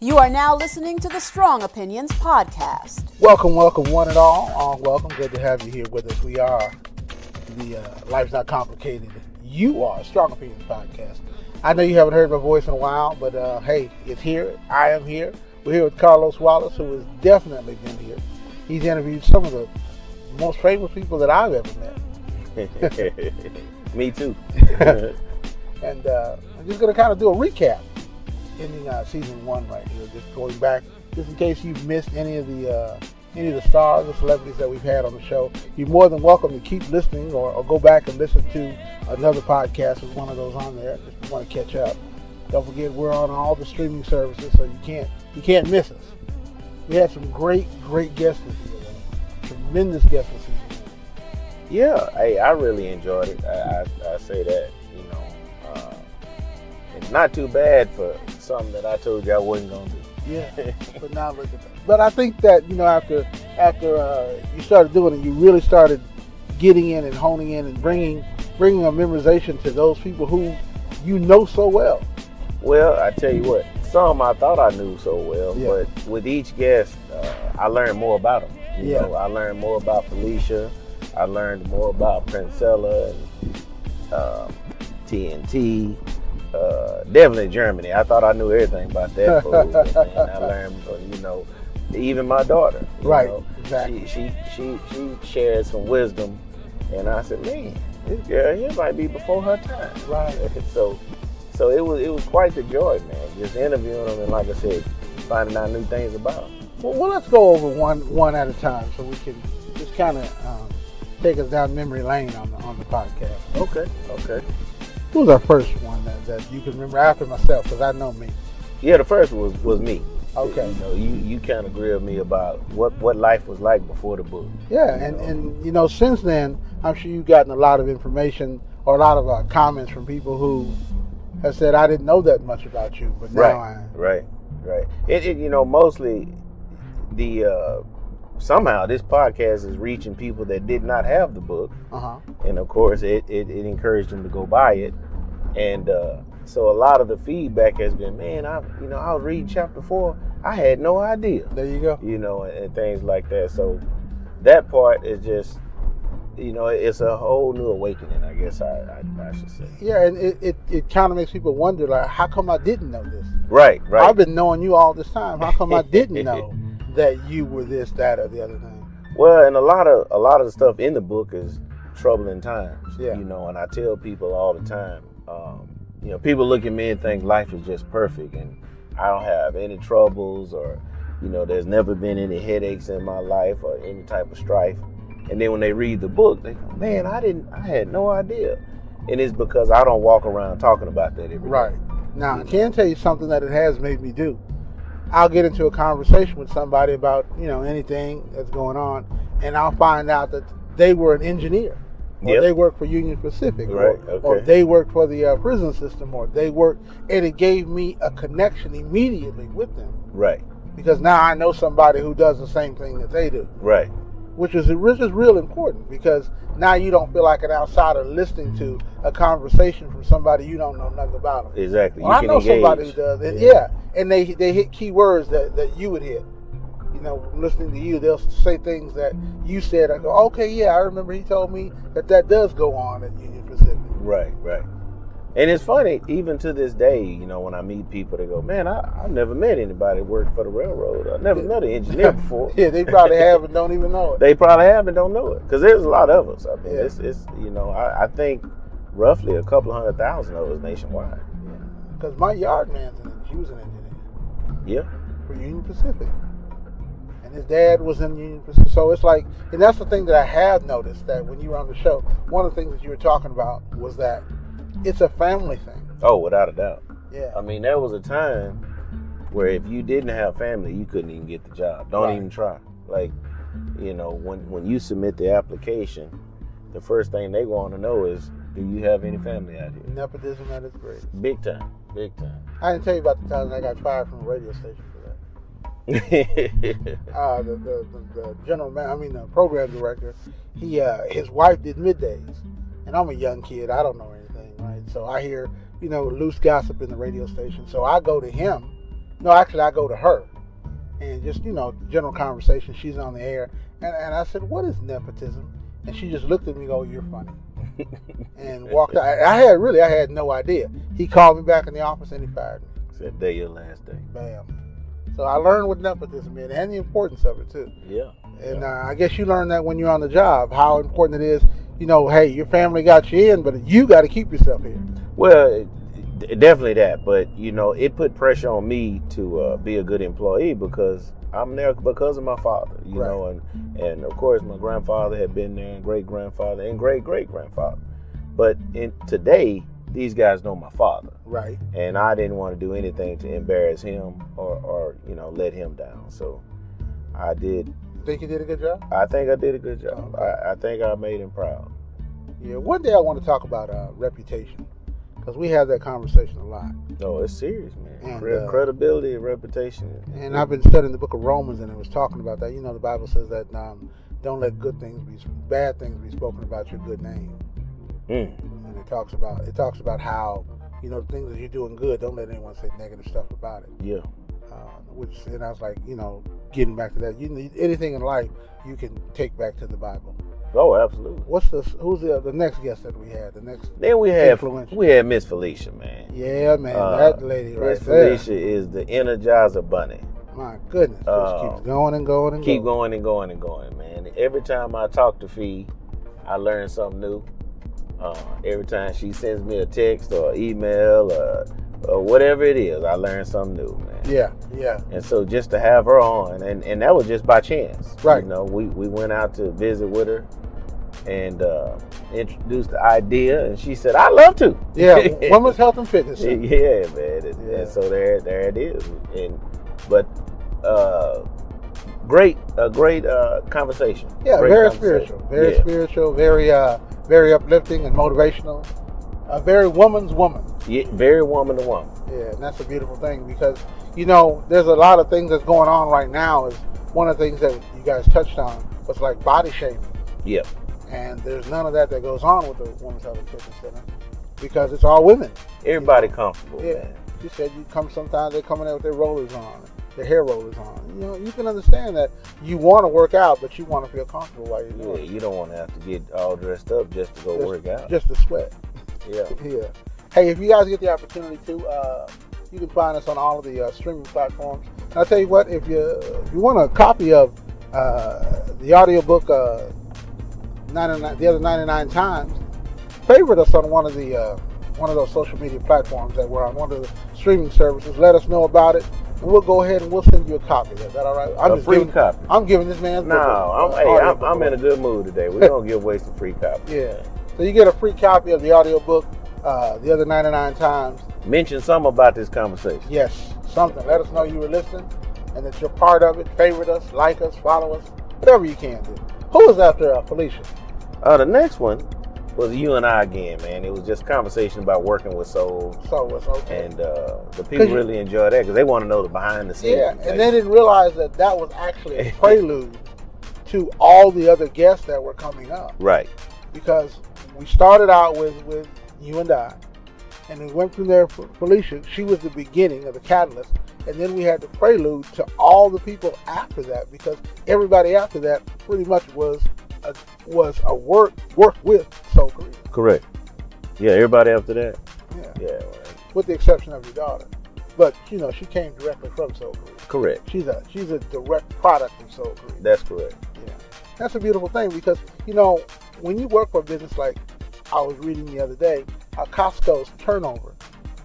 You are now listening to the Strong Opinions Podcast. Welcome, one and all. Welcome. Good to have you here with us. We are the Life's Not Complicated. You are Strong Opinions Podcast. I know you haven't heard my voice in a while, but hey, it's here. I am here. We're here with Carlos Wallace, who has definitely been here. He's interviewed some of the most famous people that I've ever met. Me too. And I'm just going to kind of do a recap. Ending season 1 right here, just going back, just in case you've missed any of the stars or celebrities that we've had on the show. You're more than welcome to keep listening or go back and listen to another podcast with one of those on there if you want to catch up. Don't forget we're on all the streaming services, so you can't miss us. We had some great guests this year, tremendous guests this season. Yeah, hey, I really enjoyed it. I say that, you know, it's not too bad for something that I told you I wasn't gonna do. Yeah, but now look at that. But I think that, you know, after you started doing it, you really started getting in and honing in and bringing a memorization to those people who you know so well. Well, I tell you what, some I thought I knew so well, yeah. But with each guest, I learned more about them. You yeah. know, I learned more about Felicia. I learned more about Princella and TNT. Definitely Germany. I thought I knew everything about that food. And I learned, you know, even my daughter. Right, know, exactly. She shared some wisdom, and I said, man, this girl here might be before her time. Right. So it was quite the joy, man. Just interviewing them and, like I said, finding out new things about them. Well, let's go over one at a time so we can just kind of take us down memory lane on the podcast. Okay. Who was our first one that you can remember after myself? Because I know me. Yeah, the first was me. Okay. You know, you kind of grilled me about what life was like before the book. Yeah, and you know, since then, I'm sure you've gotten a lot of information or a lot of comments from people who have said, I didn't know that much about you, but now Right. It you know, mostly the somehow this podcast is reaching people that did not have the book. And of course it encouraged them to go buy it. And so a lot of the feedback has been, man, I was reading chapter 4, I had no idea. There you go. You know, and things like that. So that part is just, you know, it's a whole new awakening, I guess I should say. Yeah, and it kind of makes people wonder, like, how come I didn't know this? Right. I've been knowing you all this time. How come I didn't know that you were this, that, or the other thing? Well, and a lot of the stuff in the book is troubling times. Yeah. You know, and I tell people all the time, you know, people look at me and think life is just perfect and I don't have any troubles or, you know, there's never been any headaches in my life or any type of strife. And then when they read the book, they go, man, I had no idea. And it's because I don't walk around talking about that every day. Right. Now, I can tell you something that it has made me do. I'll get into a conversation with somebody about, you know, anything that's going on, and I'll find out that they were an engineer, or they worked for Union Pacific, or they worked for the prison system, or they worked, and it gave me a connection immediately with them. Right. Because now I know somebody who does the same thing that they do. Right. Which is real important, because now you don't feel like an outsider listening to a conversation from somebody you don't know nothing about them. Exactly. Well, I know somebody who does it. Yeah. And they hit key words that you would hit. You know, listening to you, they'll say things that you said. I go, okay, yeah, I remember he told me that does go on at Union Pacific. Right. And it's funny, even to this day, you know, when I meet people, they go, man, I've never met anybody who worked for the railroad. I've never met an engineer before. Yeah, they probably have and don't even know it. They probably have and don't know it. Because there's a lot of us. I mean, Yeah. it's you know, I think roughly a couple 100,000 of us nationwide. Yeah. Because my yard man's he was an engineer. Yeah. For Union Pacific. And his dad was in Union Pacific. So it's like, and that's the thing that I have noticed, that when you were on the show, one of the things that you were talking about was that it's a family thing. Oh, without a doubt. Yeah. I mean, there was a time where if you didn't have family, you couldn't even get the job. Don't even try. Like, you know, when you submit the application, the first thing they want to know is, do you have any family out here? Nepotism at its greatest. Big time. I didn't tell you about the time that I got fired from a radio station for that. The program director, his wife did middays, and I'm a young kid. I don't know anything, right? So I hear, loose gossip in the radio station. So I go to him No, actually, I go to her. And just, general conversation. She's on the air. And I said, what is nepotism? And she just looked at me and go, you're funny. And walked out. I had no idea. He called me back in the office and he fired me. Said day your last day. Bam. So I learned what nepotism is and the importance of it too. Yeah. And I guess you learn that when you're on the job, how important it is. Hey, your family got you in, but you got to keep yourself here. Well, definitely that. But, it put pressure on me to be a good employee because I'm there because of my father, right. and of course my grandfather had been there, and great-grandfather, and great-great-grandfather. But today, these guys know my father. Right. And I didn't want to do anything to embarrass him or let him down. So I did. Think you did a good job? I think I did a good job. Okay. I think I made him proud. Yeah, one day I want to talk about reputation because we have that conversation a lot. No, it's serious, man. And, credibility and reputation. And I've been studying the book of Romans, and it was talking about that. The Bible says that don't let bad things be spoken about your good name. And it talks about how the things that you're doing good, don't let anyone say negative stuff about it. Yeah. And I was like, getting back to that, anything in life you can take back to the Bible. Oh, absolutely. Who's the next guest that we had? Then we had Miss Felicia, man. Yeah, man, that lady right there. Miss Felicia is the Energizer Bunny. My goodness, just keeps going and going and keep going and going and going, man. Every time I talk to Fee, I learn something new. Every time she sends me a text or email or whatever it is, I learn something new, man. Yeah. And so just to have her on, and that was just by chance. Right. We went out to visit with her and introduced the idea, and she said, "I'd love to." Yeah, Women's Health and Fitness. Yeah, man. And so there it is. Great conversation. Yeah, great very conversation. spiritual, very uplifting and motivational. A very woman's woman. Yeah, very woman to woman. Yeah, and that's a beautiful thing because, there's a lot of things that's going on right now. Is one of the things that you guys touched on was like body shaming. Yep. And there's none of that goes on with the Women's Health and Fitness Center because it's all women. Everybody comfortable. Yeah. Man. You said sometimes they're coming out with their rollers on, their hair rollers on. You can understand that you want to work out, but you want to feel comfortable while you're doing it. Yeah, you don't want to have to get all dressed up just to go work out. Just to sweat. Yeah. Yeah. Hey, if you guys get the opportunity to, you can find us on all of the streaming platforms. And I'll tell you what, if you want a copy of the audiobook, the other 99 times, favorite us on one of those social media platforms that we're on, one of the streaming services. Let us know about it, and we'll go ahead and we'll send you a copy. Is that all right? A free copy. I'm giving this man. I'm in a good mood today. We're gonna give away some free copies. Yeah. So you get a free copy of the audiobook, the other 99 times. Mention something about this conversation. Yes, something. Let us know you were listening and that you're part of it. Favorite us, like us, follow us, whatever you can do. Who was after Felicia? The next one was you and I again, man. It was just conversation about working with souls. So it's okay. And the people really enjoy that because they want to know the behind the scenes. Yeah, and they didn't realize that was actually a prelude to all the other guests that were coming up. Right. Because we started out with you and I, and we went from there for Felicia. She was the beginning of the catalyst, and then we had the prelude to all the people after that, because everybody after that pretty much was a work with Soul Korea. Correct. Yeah, everybody after that. Yeah. Right. With the exception of your daughter, but she came directly from Soul Korea. Correct. She's a direct product of Soul Korea. That's correct. Yeah, that's a beautiful thing because when you work for a business like I was reading the other day, Costco's turnover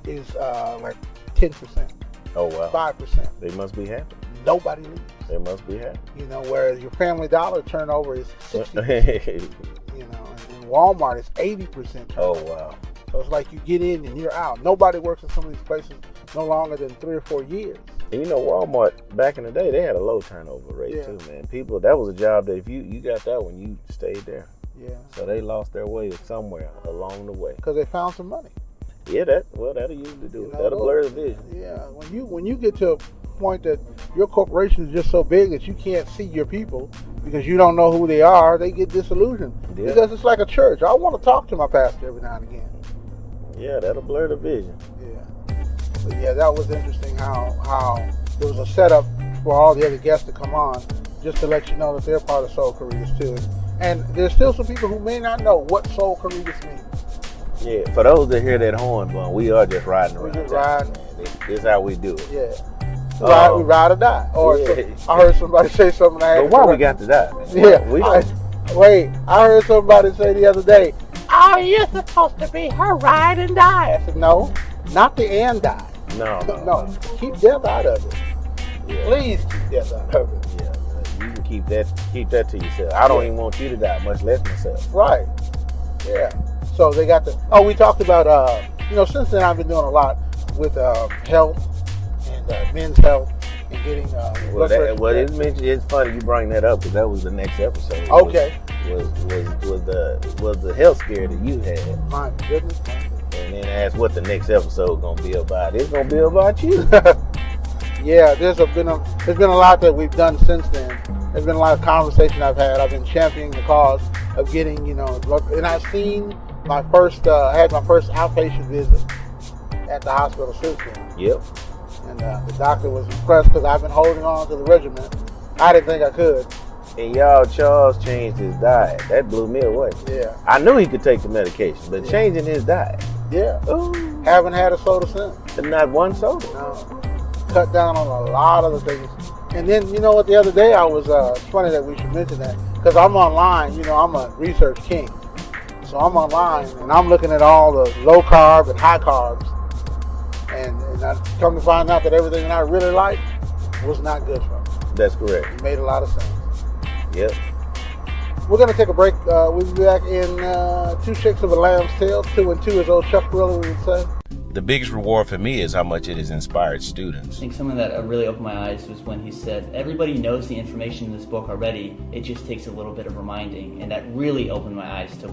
is like 10%. Oh wow. 5%. They must be happy. Nobody leaves. They must be happy. Whereas your Family Dollar turnover is 60%. And Walmart is 80% turnover. Oh wow. So it's like you get in and you're out. Nobody works in some of these places no longer than 3 or 4 years. And Walmart back in the day, they had a low turnover rate too, man. People, that was a job that if you got that one, you stayed there. Yeah. So they lost their way somewhere along the way. Because they found some money. Yeah, that'll usually do it. That'll blur the vision. Yeah, when you get to a point that your corporation is just so big that you can't see your people because you don't know who they are, they get disillusioned. Yeah. Because it's like a church. I want to talk to my pastor every now and again. Yeah, that'll blur the vision. Yeah. But yeah, that was interesting how there was a setup for all the other guests to come on, just to let you know that they're part of Soul Corridas too. And there's still some people who may not know what Soul Corridas means. Yeah, for those that hear that horn bun, we are just riding around. We're just riding. This is how we do it. Yeah. We ride or die. Or I heard somebody say something. But why we got to die, man? Yeah. I heard somebody say the other day, "Oh, you're supposed to be her ride and die." I said, no, not the and die. No. Keep death out of it. Yeah. Please keep death out of it. Yeah, you can keep that to yourself. I don't even want you to die, much less myself. Right. Yeah. So they got we talked about, since then I've been doing a lot with health and men's health and getting it's funny you bring that up because that was the next episode. Okay. Was the health scare that you had. My goodness. And then ask what the next episode gonna be about. It's gonna be about you. Yeah, there's been a lot that we've done since then. There's been a lot of conversation I've had. I've been championing the cause of getting, and I've seen I had my first outpatient visit at the hospital since then. Yep. And the doctor was impressed because I've been holding on to the regimen. I didn't think I could. And Charles changed his diet. That blew me away. Yeah. I knew he could take the medication, but changing his diet. Yeah. Ooh. Haven't had a soda since. Not one soda. No. Cut down on a lot of the things. And then, you know what, the other day I was, it's funny that we should mention that, because I'm online, I'm a research king. So I'm online, and I'm looking at all the low carb and high carbs. And I come to find out that everything that I really like was not good for me. That's correct. It made a lot of sense. Yep. We're going to take a break. We'll be back in 2 shakes of a lamb's tail. 2 and 2, as old Chuck Gorilla would say. The biggest reward for me is how much it has inspired students. I think something that really opened my eyes was when he said, everybody knows the information in this book already, it just takes a little bit of reminding, and that really opened my eyes to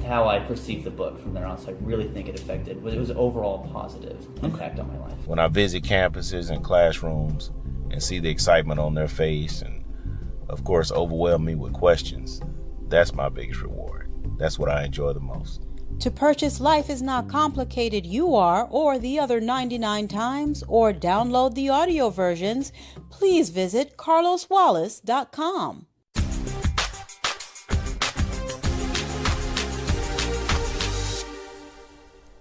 how I perceived the book from there on, so I really think it was overall positive impact on my life. When I visit campuses and classrooms and see the excitement on their face and, of course, overwhelm me with questions, that's my biggest reward. That's what I enjoy the most. To purchase Life Is Not Complicated You Are or the other 99 times or download the audio versions, please visit carloswallace.com.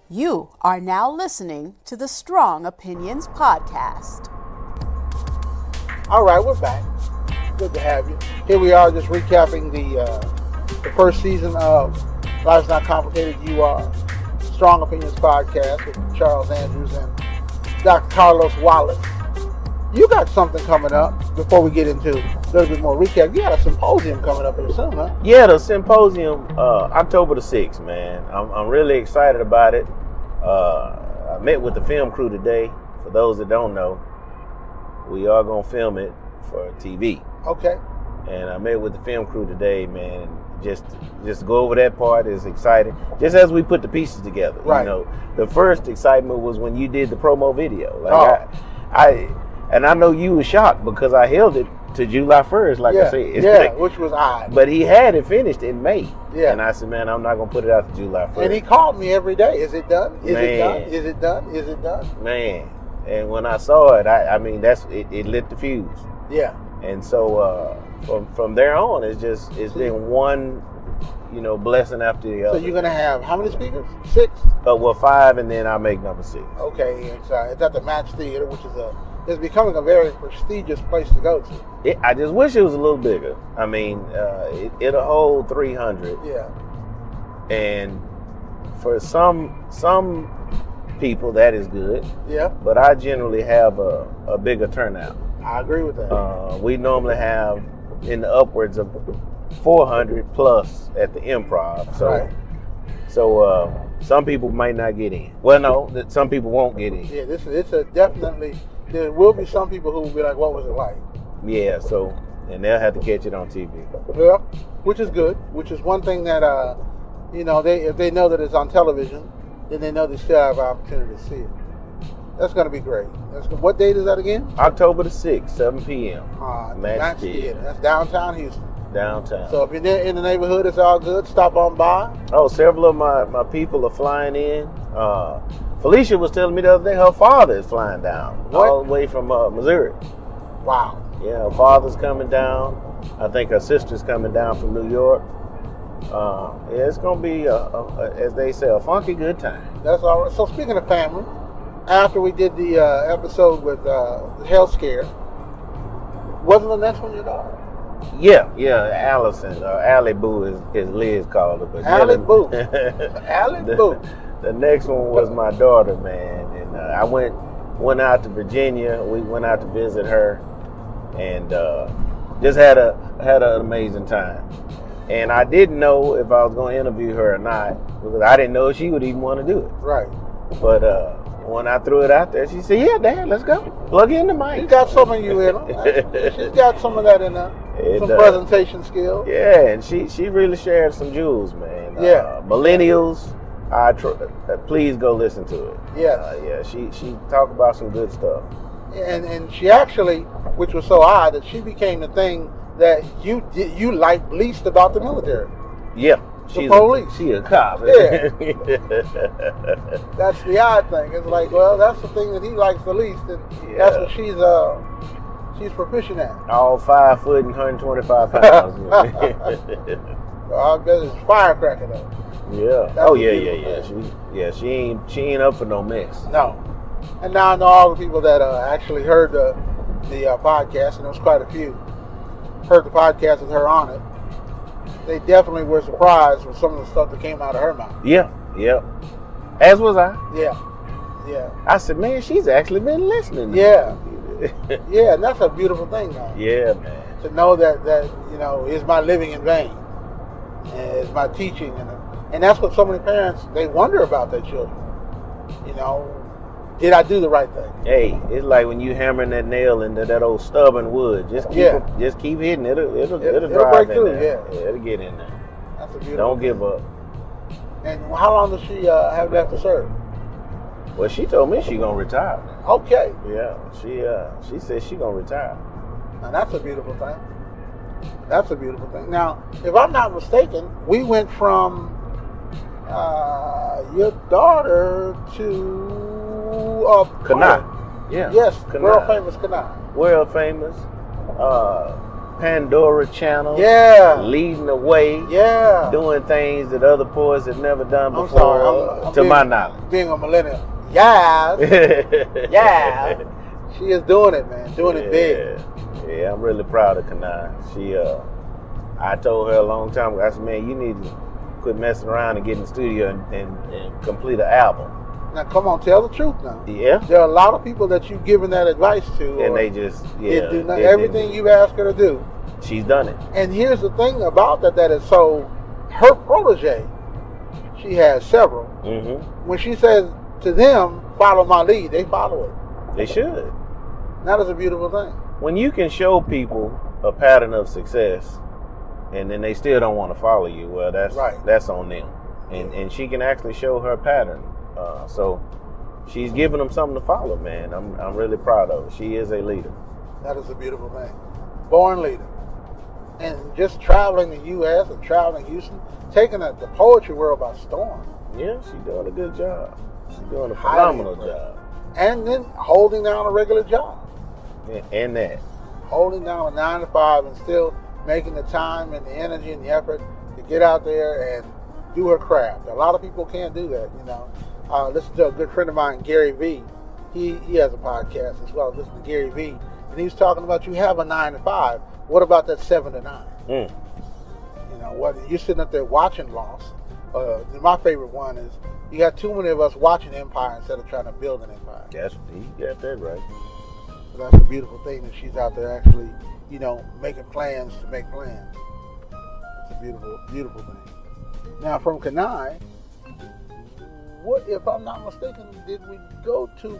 You are now listening to the Strong Opinions Podcast. All right, we're back. Good to have you. Here we are just recapping the first season of Life's Not Complicated, You Are, Strong Opinions Podcast with Charles Andrews and Dr. Carlos Wallace. You got something coming up before we get into a little bit more recap. You got a symposium coming up here soon, huh? Yeah, the symposium, October the 6th, man. I'm really excited about it. I met with the film crew today. For those that don't know, we are going to film it for TV. Okay. And I met with the film crew today, man. Just to go over that part is exciting. Just as we put the pieces together. Right. The first excitement was when you did the promo video. I know you were shocked because I held it to July 1st, I said. Yeah, which was odd. But he had it finished in May. Yeah. And I said, man, I'm not going to put it out to July 1st. And he called me every day. Is it done? Is Man. it done? Is it done? Is it done? Man. And when I saw it, it lit the fuse. Yeah. And so from there on, it's been one, blessing after the other. So you're gonna have how many speakers? 6? 5, and then I make number 6. Okay, it's at the Match Theater, which is becoming a very prestigious place to go to. I just wish it was a little bigger. I mean, it'll hold 300. Yeah. And for some people, that is good. Yeah. But I generally have a bigger turnout. I agree with that. We normally have in the upwards of 400 plus at the Improv. So, right. So some people might not get in. Well, no, some people won't get in. Yeah, definitely. There will be some people who will be like, "What was it like?" Yeah. So, and they'll have to catch it on TV. Yeah, which is good. Which is one thing that if they know that it's on television, then they know they still have an opportunity to see it. That's going to be great. What date is that again? October the 6th, 7 p.m. Match Theater. That's downtown Houston. Downtown. So if you're in the neighborhood, it's all good. Stop on by. Oh, several of my people are flying in. Felicia was telling me the other day her father is flying down all the way from Missouri. Wow. Yeah, her father's coming down. I think her sister's coming down from New York. Yeah, it's gonna be, as they say, a funky good time. That's all right. So speaking of family, after we did the episode with the health scare, wasn't the next one your daughter? Yeah, Allison, Allie Boo is Liz called her. But Allie yeah, Boo. Allie Boo. The next one was my daughter, man, and I went out to Virginia. We went out to visit her, and just had an amazing time. And I didn't know if I was going to interview her or not because I didn't know if she would even want to do it. Right. But when I threw it out there, she said, "Yeah, Dad, let's go. Plug in the mic." She's got some of you in her. She's got some of that in her. Some presentation skills. Yeah, and she really shared some jewels, man. Yeah. Millennials, please go listen to it. Yes. Yeah, she talked about some good stuff. And she actually, which was so odd, that she became the thing that you liked least about the military. Yeah. The police. She a cop. Yeah. That's the odd thing. It's like, well, that's the thing that he likes the least, and that's what she's proficient at. All 5 foot and 125 pounds. I bet it's firecracker though. Yeah. That's She ain't up for no mess. No. And now I know all the people that actually heard the podcast, and there was quite a few, heard the podcast with her on it. They definitely were surprised with some of the stuff that came out of her mouth. Yeah. As was I. Yeah. I said, man, she's actually been listening. Yeah. Yeah, and that's a beautiful thing, though. Yeah, man. To know that is my living in vain, is my teaching, and that's what so many parents, they wonder about their children. Did I do the right thing? Hey, it's like when you hammering that nail into that old stubborn wood. Just keep hitting it. It'll drive break in through. there. Yeah, it'll get in there. That's a beautiful. Don't give up. And how long does she have left to serve? Well, she told me she gonna retire. Okay. Yeah, she said she gonna retire. Now that's a beautiful thing. That's a beautiful thing. Now, if I'm not mistaken, we went from your daughter to Kanai. Yeah. Yes, Kanai. world famous Kanai. World famous. Pandora channel. Yeah. Leading the way. Yeah. Doing things that other boys have never done before. I'm sorry. I'm to my knowledge. Being a millennial. Yeah. Yeah. She is doing it, man. Doing it big. Yeah, I'm really proud of Kanai. I told her a long time ago, I said, man, you need to quit messing around and get in the studio and complete an album. Now, come on, tell the truth now. Yeah. There are a lot of people that you've given that advice to. And they just, everything you've asked her to do. She's done it. And here's the thing about that is so, her protege, she has several. Mm-hmm. When she says to them, follow my lead, they follow it. They should. That is a beautiful thing. When you can show people a pattern of success and then they still don't want to follow you, well, that's on them. And she can actually show her pattern. So she's giving them something to follow, man. I'm really proud of her. She is a leader. That is a beautiful thing. Born leader. And just traveling the U.S. and traveling Houston, taking the poetry world by storm. Yeah, she's doing a good job. She's doing a phenomenal job. And then holding down a regular job. Yeah, and that. Holding down a 9 to 5 and still making the time and the energy and the effort to get out there and do her craft. A lot of people can't do that, Listen to a good friend of mine, Gary V. He has a podcast as well. Listen to Gary V. And he was talking about, you have a 9 to 5. What about that 7 to 9? What you're sitting up there watching Lost. My favorite one is, you got too many of us watching Empire instead of trying to build an empire. Yes, you got that right. So that's a beautiful thing that she's out there actually, making plans to make plans. It's a beautiful, beautiful thing. Now, from Kanai, what, if I'm not mistaken, did we go to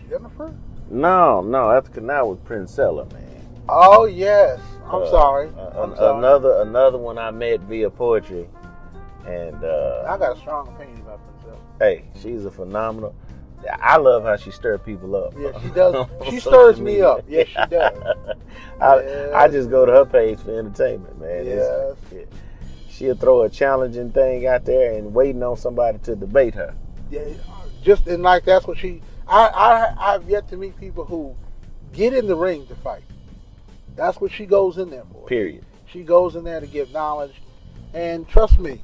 Jennifer? No, after Kanai was Princella, man. Oh yes, I'm sorry. Another one I met via poetry, and I got a strong opinion about Princella. Hey, she's a phenomenal. I love how she stirs people up. Yeah, she does. She stirs me up. Yes, she does. I just go to her page for entertainment, man. Yes. She'll throw a challenging thing out there and waiting on somebody to debate her. Yeah, just and like that's what she. I've yet to meet people who get in the ring to fight. That's what she goes in there for. Period. She goes in there to give knowledge, and trust me,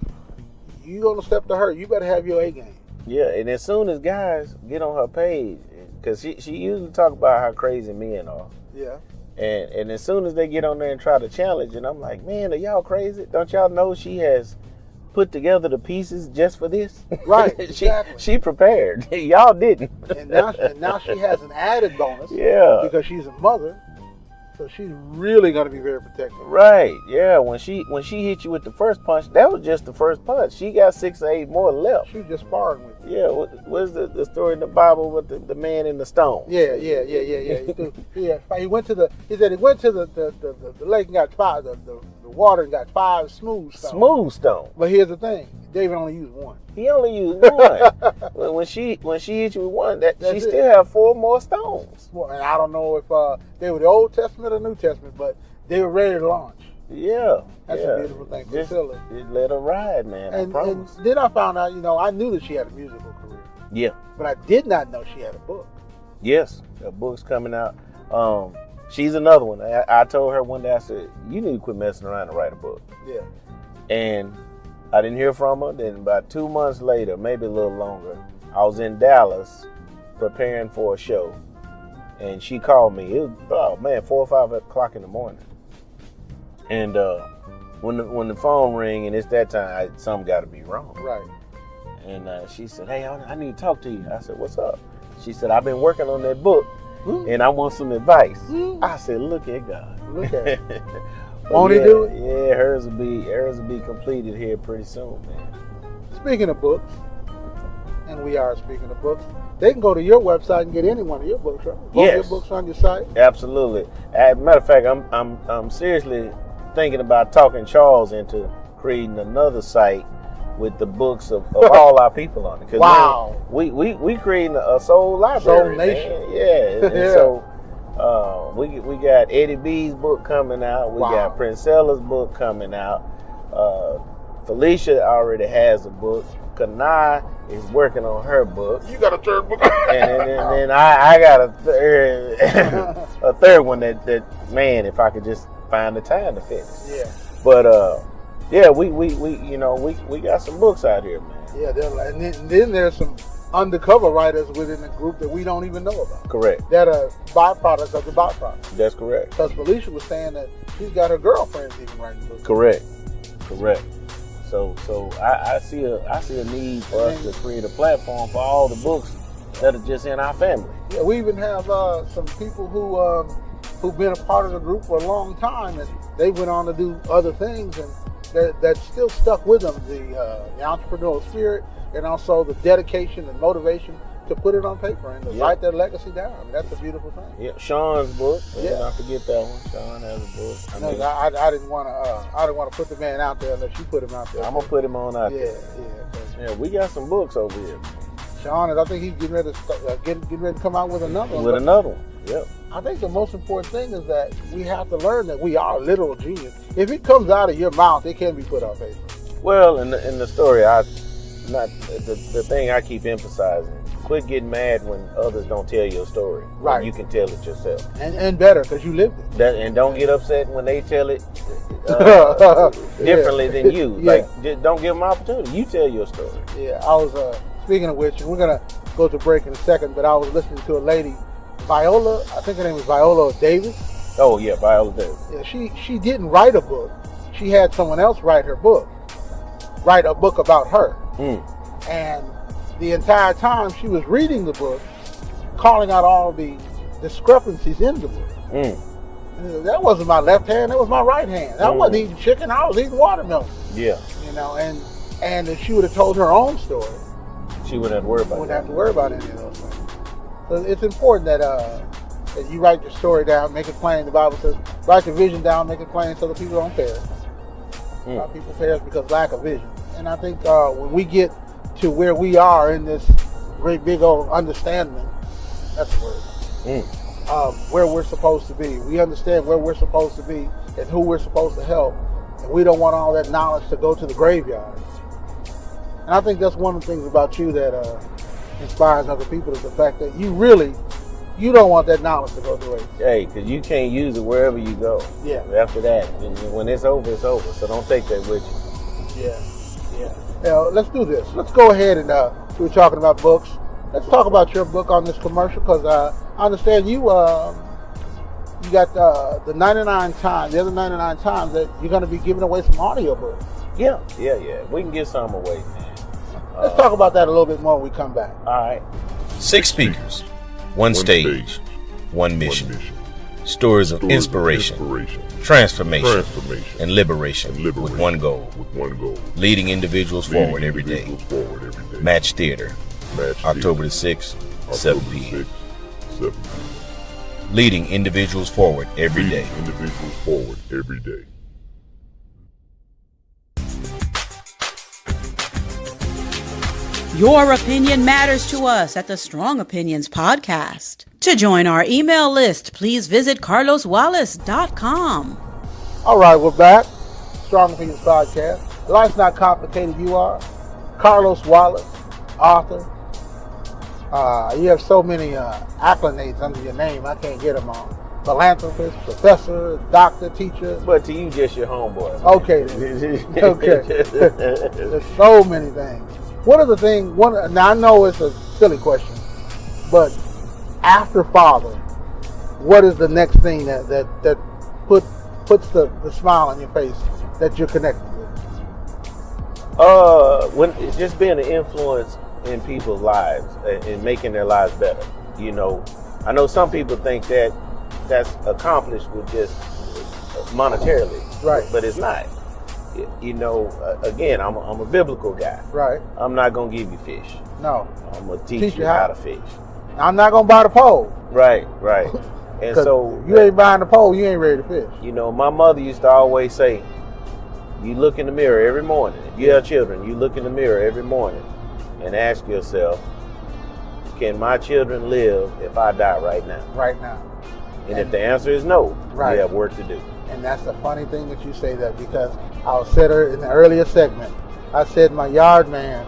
you gonna step to her, you better have your A game. Yeah, and as soon as guys get on her page, because she usually talk about how crazy men are. Yeah. And as soon as they get on there and try to challenge, and I'm like, man, are y'all crazy? Don't y'all know she has put together the pieces just for this? Right, exactly. She prepared. Y'all didn't. And now she has an added bonus. Yeah. Because she's a mother, so she's really gonna be very protective. Right. Yeah. When she hit you with the first punch, that was just the first punch. She got 6 or 8 more left. She was just sparring with you. Yeah. What's the story in the Bible with the man in the stone? Yeah. He went to the lake and got 5 the water and got 5 smooth stones. Smooth stone. But here's the thing, David only used 1. He only used 1. when she hit you with 1, she still have 4 more stones. Well, and I don't know if they were the Old Testament or New Testament, but they were ready to launch. Yeah. That's a beautiful thing. Just let her ride, man. I promise. And then I found out, I knew that she had a musical career. Yeah. But I did not know she had a book. Yes, a book's coming out. She's another one. I told her one day, I said, you need to quit messing around and write a book. Yeah. And I didn't hear from her. Then about 2 months later, maybe a little longer, I was in Dallas preparing for a show. And she called me. It was, 4 or 5 o'clock in the morning. And when the phone rang and it's that time, something got to be wrong. Right. And she said, hey, I need to talk to you. I said, what's up? She said, I've been working on that book and I want some advice. I said, look at God. Look at it. Won't he do it? Yeah, hers will be completed here pretty soon, man. Speaking of books, and we are speaking of books, they can go to your website and get any one of your books, right? Both yes. your books on your site. Absolutely. As a matter of fact, I'm seriously thinking about talking Charles into creating another site with the books of all our people on it. Wow. Man, we creating a soul library. Soul Nation. Man. Yeah. And so we got Eddie B's book coming out. We got Princella's book coming out. Felicia already has a book. Kanai is working on her book. You got a third book. and then I got a third one that man, if I could just find the time to finish. Yeah. But we got some books out here, man. Yeah, and then there's some undercover writers within the group that we don't even know about. Correct. That are byproducts of the byproducts. That's correct. Because Felicia was saying that she's got her girlfriends even writing books. Correct. So I see a need for us to create a platform for all the books that are just in our family. Yeah, we even have some people who've been a part of the group for a long time, and they went on to do other things, and that's still stuck with them, the entrepreneurial spirit, and also the dedication and motivation to put it on paper and to write their legacy down. I mean, that's a beautiful thing. Yeah, Sean's book. Yeah, not forget that one. Sean has a book. I didn't want to put the man out there unless you put him out there. I'm gonna put him on out there. Yeah, we got some books over here. Sean, I think he's getting ready to getting ready to come out with another one. With another one. Yep. I think the most important thing is that we have to learn that we are literal genius. If it comes out of your mouth, it can be put on paper. Well, in the story, the thing I keep emphasizing: quit getting mad when others don't tell your story. Right. You can tell it yourself. And better because you lived it. And don't get upset when they tell it differently than you. Yeah. Like, just don't give them opportunity. You tell your story. Yeah. I was speaking of which, and we're gonna go to break in a second, but I was listening to a lady, Viola. I think her name was Viola Davis. Oh yeah, Viola Davis. Yeah. She didn't write a book. She had someone else write a book about her. And the entire time she was reading the book, calling out all the discrepancies in the book. That wasn't my left hand, that was my right hand. I wasn't eating chicken, I was eating watermelon. Yeah. And if she would have told her own story, she wouldn't have to worry about wouldn't have to worry about any of those things. So it's important that you write your story down, make it plain. The Bible says, write your vision down, make it plain so that people don't perish. People perish because lack of vision. And I think when we get to where we are in this great big old understanding. That's the word. Where we're supposed to be. We understand where we're supposed to be and who we're supposed to help. And we don't want all that knowledge to go to the graveyard. And I think that's one of the things about you that inspires other people, is the fact that you don't want that knowledge to go to waste. Hey, because you can't use it wherever you go. Yeah. After that, when it's over, it's over. So don't take that with you. Yeah. Now, let's do this. Let's go ahead and we were talking about books. Let's talk about your book on this commercial, because I understand you got the 99 times, the other 99 times that you're going to be giving away some audiobooks. Yeah. We can get some away, man. Let's talk about that a little bit more when we come back. All right. 6 speakers, one stage, one mission. Stories of inspiration, transformation, and liberation with one goal. Leading individuals forward every day. Match Theater, October the 6th, 7 p.m. Leading individuals forward every day. Your opinion matters to us at the Strong Opinions Podcast. To join our email list, please visit carloswallace.com. All right, we're back. Strong Opinions Podcast. Life's not complicated, you are. Carlos Wallace, author. You have so many accolades under your name, I can't get them all. Philanthropist, professor, doctor, teacher. But to you, just your homeboy. Man. Okay, then. Okay. There's so many things. Now I know it's a silly question, but after father, what is the next thing that puts the smile on your face that you're connected with? When just being an influence in people's lives and making their lives better. I know some people think that that's accomplished with just monetarily, right? But it's not. Again, I'm a biblical guy. Right. I'm not gonna give you fish. No. I'm gonna teach you how to fish. I'm not gonna buy the pole. Right. And so you ain't buying the pole, you ain't ready to fish. My mother used to always say, you look in the mirror every morning. If you have children, you look in the mirror every morning and ask yourself, can my children live if I die right now? Right now. And if the answer is no, right, you have work to do. And that's the funny thing that you say that, because I said in the earlier segment, I said my yard man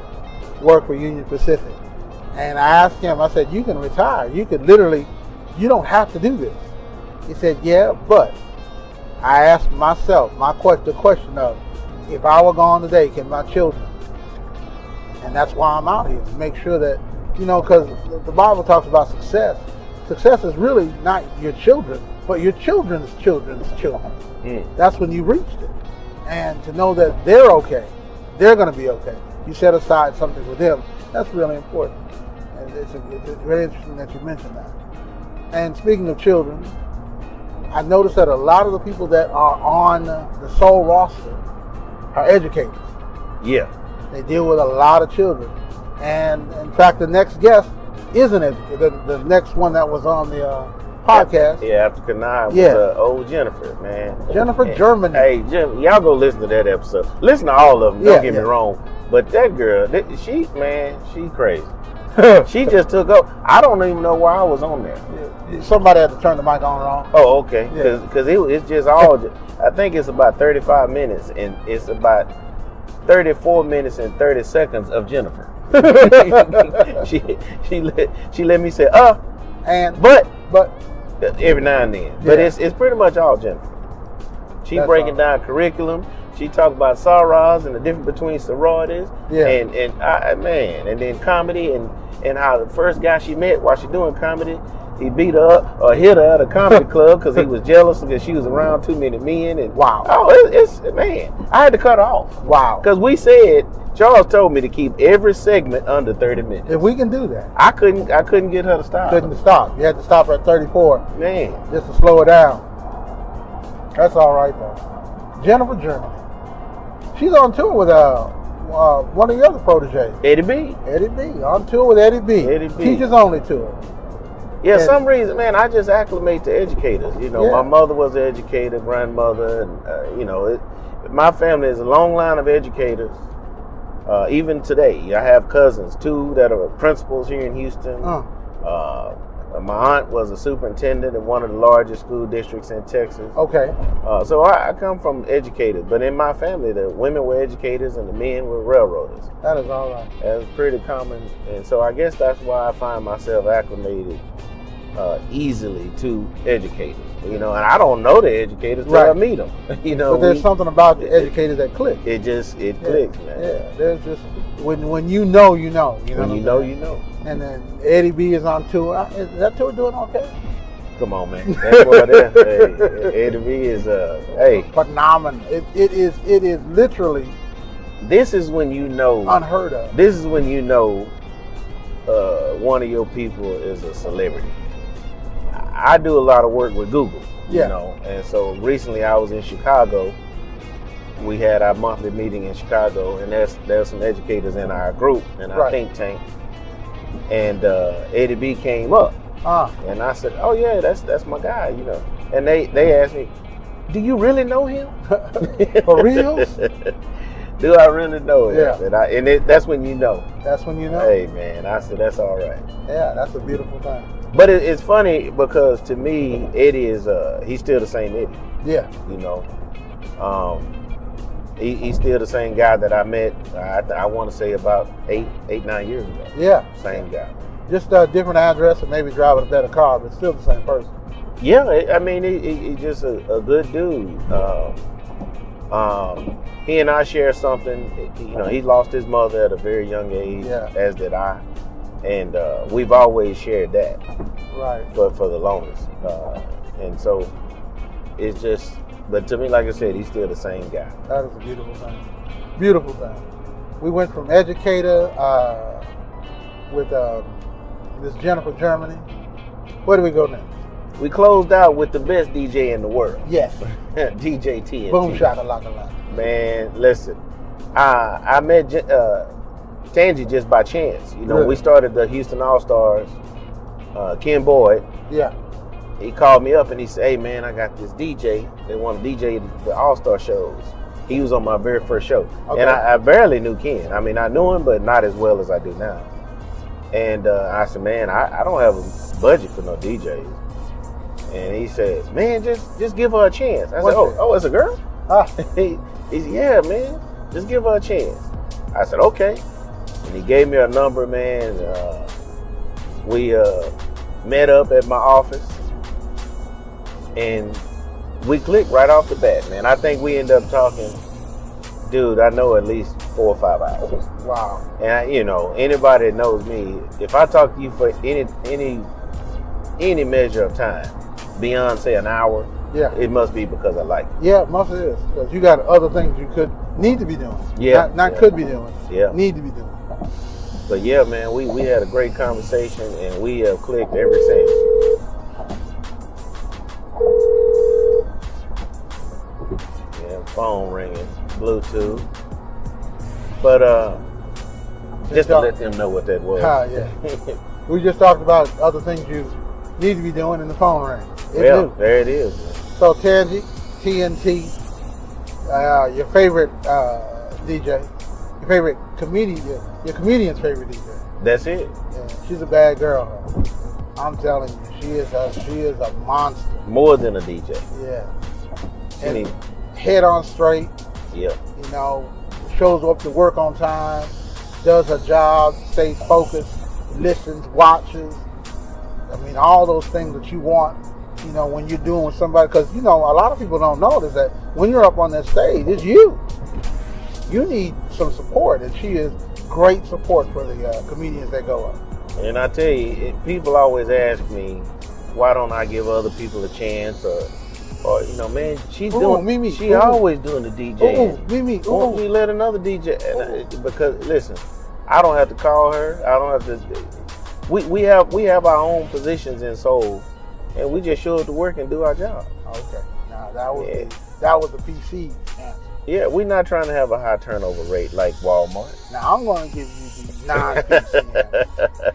worked for Union Pacific. And I asked him, I said, you can retire. You could literally, you don't have to do this. He said, yeah, but I asked myself the question of, if I were gone today, can my children? And that's why I'm out here, to make sure that, because the Bible talks about success. Success is really not your children, but your children's children's children. That's when you reached it. And to know that they're okay, they're going to be okay. You set aside something for them. That's really important. And it's very interesting that you mentioned that. And speaking of children, I noticed that a lot of the people that are on the Soul roster are educators. Yeah. They deal with a lot of children. And in fact, the next guest is an educator. The next one that was on the podcast. Yeah, after Kanai was old Jennifer, man. Jennifer Germany. Hey, y'all go listen to that episode. Listen to all of them, don't get me wrong. But that girl, she crazy. She just took up. I don't even know why I was on there. Somebody had to turn the mic on and off. Oh, okay. Because it's just all, I think it's about 35 minutes, and it's about 34 minutes and 30 seconds of Jennifer. she let me say, but every now and then. Yeah. But it's pretty much all Jennifer. She breaking down curriculum. She talked about sorors and the difference between sororities. Yeah. And then comedy and how the first guy she met while she doing comedy, he beat her up or hit her at a comedy club because he was jealous because she was around too many men. And wow. Oh, it's man, I had to cut her off. Wow. Because we said, Charles told me to keep every segment under 30 minutes. If we can do that. I couldn't get her to stop. Couldn't stop. You had to stop at 34. Man. Just to slow it down. That's all right though. Jennifer Germany. She's on tour with one of the other proteges. Eddie B. Eddie B. On tour with Eddie B. Eddie B. Teachers only tour. Yeah, some reason, man, I just acclimate to educators. My mother was an educator, grandmother, and my family is a long line of educators. Even today, I have cousins, 2 that are principals here in Houston. My aunt was a superintendent in one of the largest school districts in Texas. Okay. So I come from educators, but in my family, the women were educators and the men were railroaders. That is all right. That's pretty common, and so I guess that's why I find myself acclimated easily to educators. You know, and I don't know the educators till I meet them. You know, but there's something about the educators that click. It clicks, man. Yeah, there's just when you know, you know. When you know, you know. And then Eddie B is on tour. Is that tour doing okay? Come on, man. That's what it is. Hey, Eddie B is phenomenal. It is literally. This is when you know unheard of. This is when you know one of your people is a celebrity. I do a lot of work with Google, you know, and so recently I was in Chicago. We had our monthly meeting in Chicago, and there's some educators in our group, in our think tank, and Eddie B came up, and I said, "Oh yeah, that's my guy," you know. And they asked me, "Do you really know him? For real? Do I really know him?" Yeah. And that's when you know. That's when you know. Hey man, I said that's all right. Yeah, that's a beautiful thing. But it's funny because to me, Eddie is he's still the same Eddie. Yeah. You know, he's still the same guy that I met. I want to say about 9 years ago. Yeah. Same guy. Just a different address and maybe driving a better car, but still the same person. Yeah, I mean, he's just a good dude. He and I share something. You know, he lost his mother at a very young age, as did I. And we've always shared that, for the longest, and so it's just. But to me, like I said, he's still the same guy. That is a beautiful thing. Beautiful thing. We went from educator with Miss Jennifer Germany. Where do we go next? We closed out with the best DJ in the world. Yes. DJ TNT. Boom shakalaka. Man, listen, I met Tangi just by chance. You know, we started the Houston All-Stars. Ken Boyd. Yeah. He called me up and he said, "Hey man, I got this DJ. They want to DJ the All-Star shows." He was on my very first show. Okay. And I barely knew Ken. I mean, I knew him, but not as well as I do now. And I said, "Man, I don't have a budget for no DJs." And he says, "Man, just give her a chance." I said, "Oh, it's a girl?" He said, "Yeah, man, just give her a chance." I said, "Okay." And he gave me a number, man. We met up at my office, and we clicked right off the bat, man. I think we ended up talking, dude, I know at least 4 or 5 hours. Wow. And you know, anybody that knows me, if I talk to you for any measure of time, beyond say an hour, it must be because I like you. Yeah, most of it is. Because you got other things you need to be doing. Yeah. Not could be doing. Yeah. Need to be doing. But yeah, man, we had a great conversation and we have clicked ever since. Yeah, phone ringing, Bluetooth. But just to let them know what that was. Yeah. We just talked about other things you need to be doing and the phone rang. There it is. Man. So Tangi, TNT, your favorite DJ, your favorite comedian, your comedian's favorite DJ. That's it. Yeah, she's a bad girl. I'm telling you, she is a monster. More than a DJ. Yeah. And head on straight. Yeah. You know, shows up to work on time, does her job, stays focused, listens, watches. I mean, all those things that you want, you know, when you're doing with somebody. Because, you know, a lot of people don't notice that when you're up on that stage, it's you. You need some support, and she is great support for the comedians that go up. And I tell you, people always ask me, why don't I give other people a chance, or you know, man, she's doing. Mimi, she always doing the DJ. Mimi, won't we let another DJ? Because listen, I don't have to call her. I don't have to. We have our own positions in soul, and we just show up to work and do our job. Okay, now that was the PC answer. Yeah, we're not trying to have a high turnover rate like Walmart. Now I'm going to give you the non-PC answer.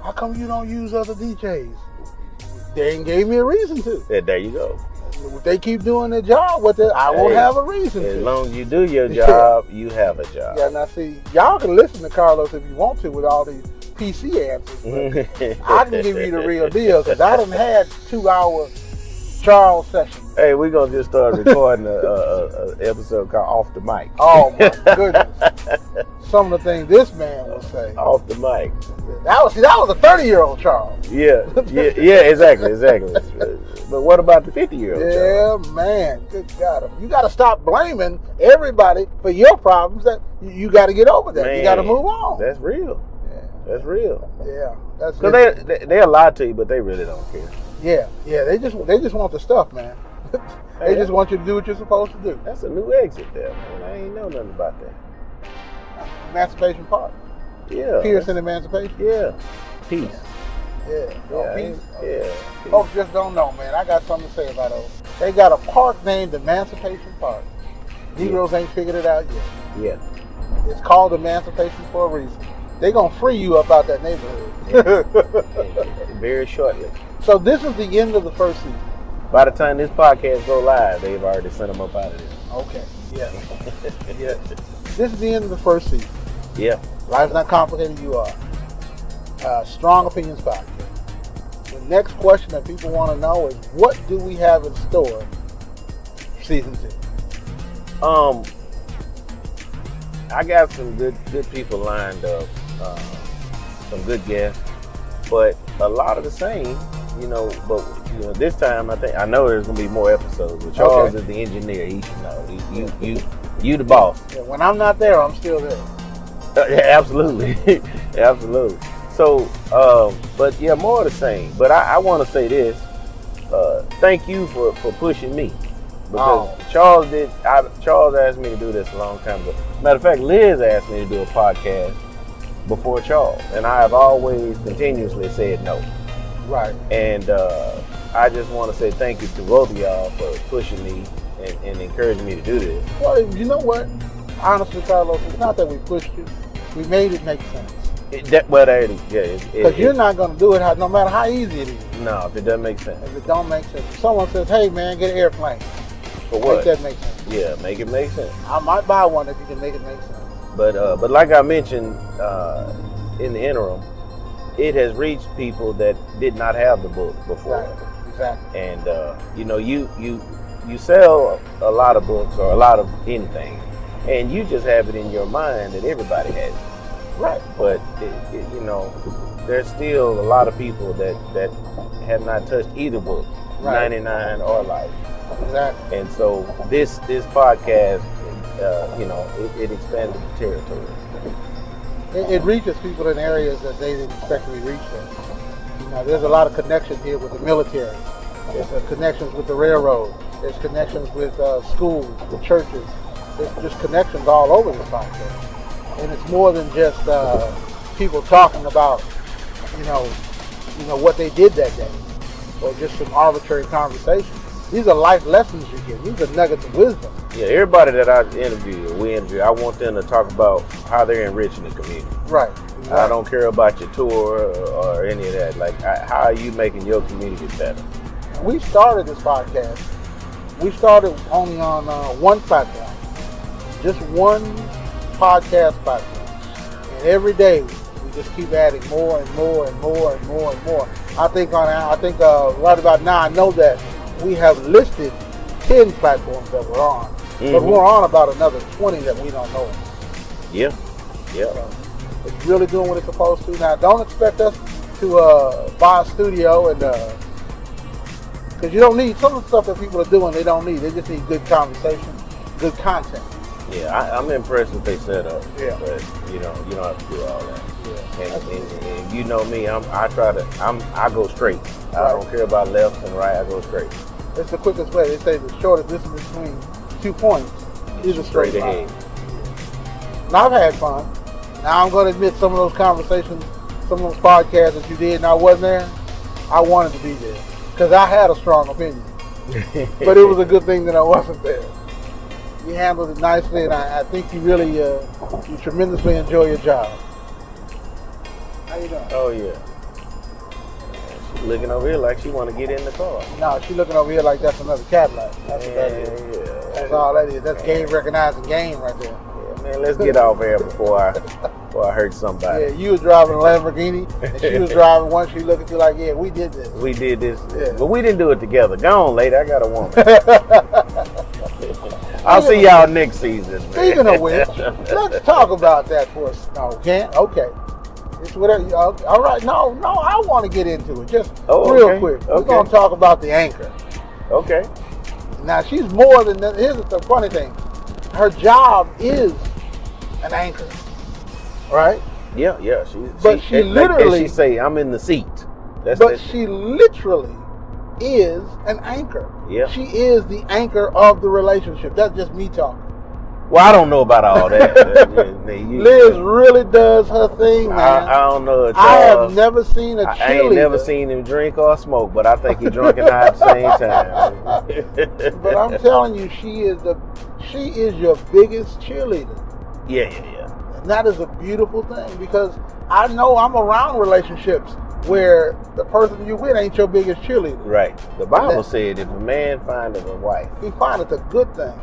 How come you don't use other DJs? They ain't gave me a reason to. Yeah, there you go. if they keep doing their job, I won't have a reason as to. long as you do your job, you have a job. Yeah, now see, y'all can listen to Carlos if you want to with all these PC answers. But I can give you the real deal because I done had 2-hour Charles sessions. Hey, we're going to just start recording a episode called Off the Mic. Oh, my goodness. Some of the things this man will say. Off the mic. That was a 30-year-old Charles. Yeah, exactly. But what about the 50-year-old Charles? Yeah, man. Good God. You got to stop blaming everybody for your problems. That you got to get over that. Man, you got to move on. That's real. Yeah. That's real. Yeah. That's Because they'll lie to you, but they really don't care. Yeah. They just want the stuff, man. They just want you to do what you're supposed to do. That's a new exit there, man. I ain't know nothing about that. Emancipation Park. Yeah. Pearson Emancipation. Yeah. Peace. Yeah. Oh, peace. Yeah. Folks just don't know, man. I got something to say about those. They got a park named Emancipation Park. Negroes ain't figured it out yet. Yeah. It's called Emancipation for a reason. They gonna free you up out that neighborhood. Yeah. Very shortly. So this is the end of the first season. By the time this podcast go live, they've already sent them up out of there. Okay. Yeah. Yeah. This is the end of the first season. Yeah. Life's Not Complicated, You Are. Strong Opinions Podcast. The next question that people want to know is, what do we have in store for season 2? I got some good people lined up, some good guests, but a lot of the same, but this time I know there's gonna be more episodes. But Charles is the engineer; he should know. You the boss. Yeah, when I'm not there, I'm still there. Yeah, absolutely, absolutely. So, but yeah, more of the same. But I want to say this: thank you for pushing me. Because Charles asked me to do this a long time ago. Matter of fact, Liz asked me to do a podcast before Charles, and I have always continuously said no. Right. And I just want to say thank you to both of y'all for pushing me and encouraging me to do this. Well, you know what? Honestly, Carlos, it's not that we pushed you. We made it make sense. Because you're not going to do it no matter how easy it is. No, if it doesn't make sense. If it don't make sense. If someone says, hey, man, get an airplane. For what? Make that make sense. Yeah, make it make sense. I might buy one if you can make it make sense. But like I mentioned in the interim, it has reached people that did not have the book before. Exactly. And you sell a lot of books or a lot of anything, and you just have it in your mind that everybody has it. Right. But there's still a lot of people that have not touched either book, right. 99 or Life. Exactly. And so this podcast, it expanded the territory. It reaches people in areas that they didn't expect to be reached in. There's a lot of connections here with the military. There's connections with the railroad. There's connections with schools, with churches. There's just connections all over this podcast. And it's more than just people talking about, what they did that day, or just some arbitrary conversation. These are life lessons you get. These are nuggets of wisdom. Yeah, everybody that I interview, I want them to talk about how they're enriching the community. Right. Exactly. I don't care about your tour or any of that. Like, how are you making your community better? We started this podcast. We started only on one platform, just one podcast platform, and every day we just keep adding more and more and more and more and more. I think right about now, I know that we have listed 10 platforms that we're on, but we're on about another 20 that we don't know. Yeah. So it's really doing what it's supposed to. Now, don't expect us to buy a studio and because you don't need some of the stuff that people are doing. They don't need. They just need good conversation, good content. Yeah, I'm impressed with their setup. Yeah. But you don't have to do all that. Yeah. And you know me, I go straight. Right. I don't care about left and right. I go straight. It's the quickest way. They say the shortest distance between 2 points is a straight line. Now, I've had fun. Now I'm going to admit some of those conversations, some of those podcasts that you did and I wasn't there, I wanted to be there because I had a strong opinion. But it was a good thing that I wasn't there. You handled it nicely, and I think you really, you tremendously enjoy your job. How you doing? Oh yeah. She's looking over here like she want to get in the car. No, she looking over here like that's another Cadillac. That's what that is. Yeah. That's all that is. That's game recognizing game right there. Yeah, man, let's get off here before I hurt somebody. Yeah, you was driving a Lamborghini, and she was driving one. She looked at you like, yeah, we did this. We did this, Yeah. but we didn't do it together. Go on, lady. I got a woman. I'll see y'all next season. Man. Speaking of which, let's talk about that for a no, can't? Okay. It's whatever. All right. No, I want to get into it. Just real quick. We're going to talk about the anchor. Okay. Now, she's more than that. Here's the funny thing. Her job is an anchor. Right? Yeah. She literally... She say, I'm in the seat. She literally is an anchor. Yeah. She is the anchor of the relationship. That's just me talking. Well, I don't know about all that. Liz really does her thing, man. I don't know. I have never seen a cheerleader. I ain't never seen him drink or smoke, but I think he drunk and high at the same time. But I'm telling you, she is your biggest cheerleader. Yeah. And that is a beautiful thing because I know I'm around relationships where the person you with ain't your biggest cheerleader. Right. The Bible said if a man findeth a wife, he findeth a good thing.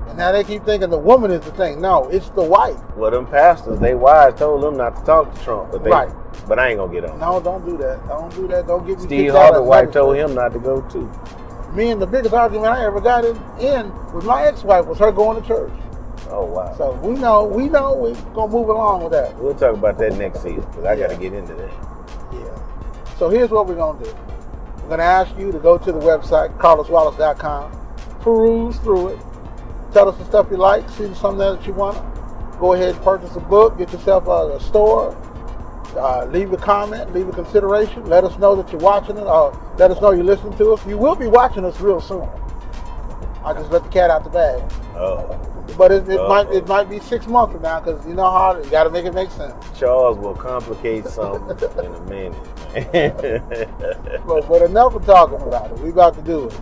And now they keep thinking the woman is the thing. No, it's the wife. Well, them pastors, they wise told them not to talk to Trump, but right. But I ain't gonna get on. No, don't do that. Don't do that. Don't get me. Steve Harvey's wife told him not to go too. Me and the biggest argument I ever got in with my ex-wife was her going to church. Oh wow. So we know we're gonna move along with that. We'll talk about that next season because I got to get into that. Yeah. So here's what we're gonna do. We're gonna ask you to go to the website carloswallace.com, peruse through it, tell us the stuff you like, see something that you want. Go ahead and purchase a book, get yourself a store, leave a comment, leave a consideration. Let us know that you're watching it, or let us know you're listening to us. You will be watching us real soon. I just let the cat out the bag. Oh. But it might be 6 months from now because you know how you got to make it make sense. Charles will complicate something in a minute. but enough of talking about it. We about to do it.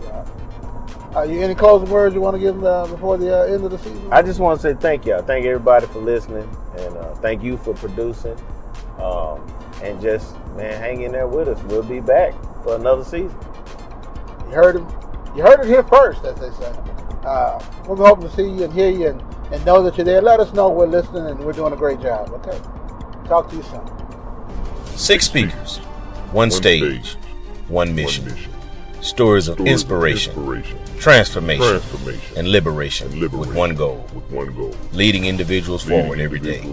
You any closing words you want to give them before the end of the season? I just want to say thank y'all. Thank everybody for listening, and thank you for producing. And just hang in there with us. We'll be back for another season. You heard him. You heard it here first, as they say. We're hoping to see you and hear you and know that you're there. Let us know we're listening and we're doing a great job. Okay. Talk to you soon. 6 speakers, 1 stage, 1 mission. Stories of inspiration, transformation, and liberation with one goal. Leading individuals forward every day.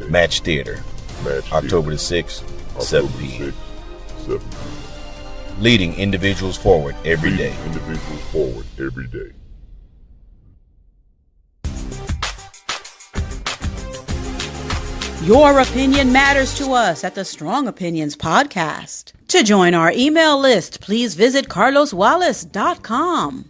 Match Theater, October the 6th, 7 p.m. Leading individuals forward every day. Your opinion matters to us at the Strong Opinions Podcast. To join our email list, please visit carloswallace.com.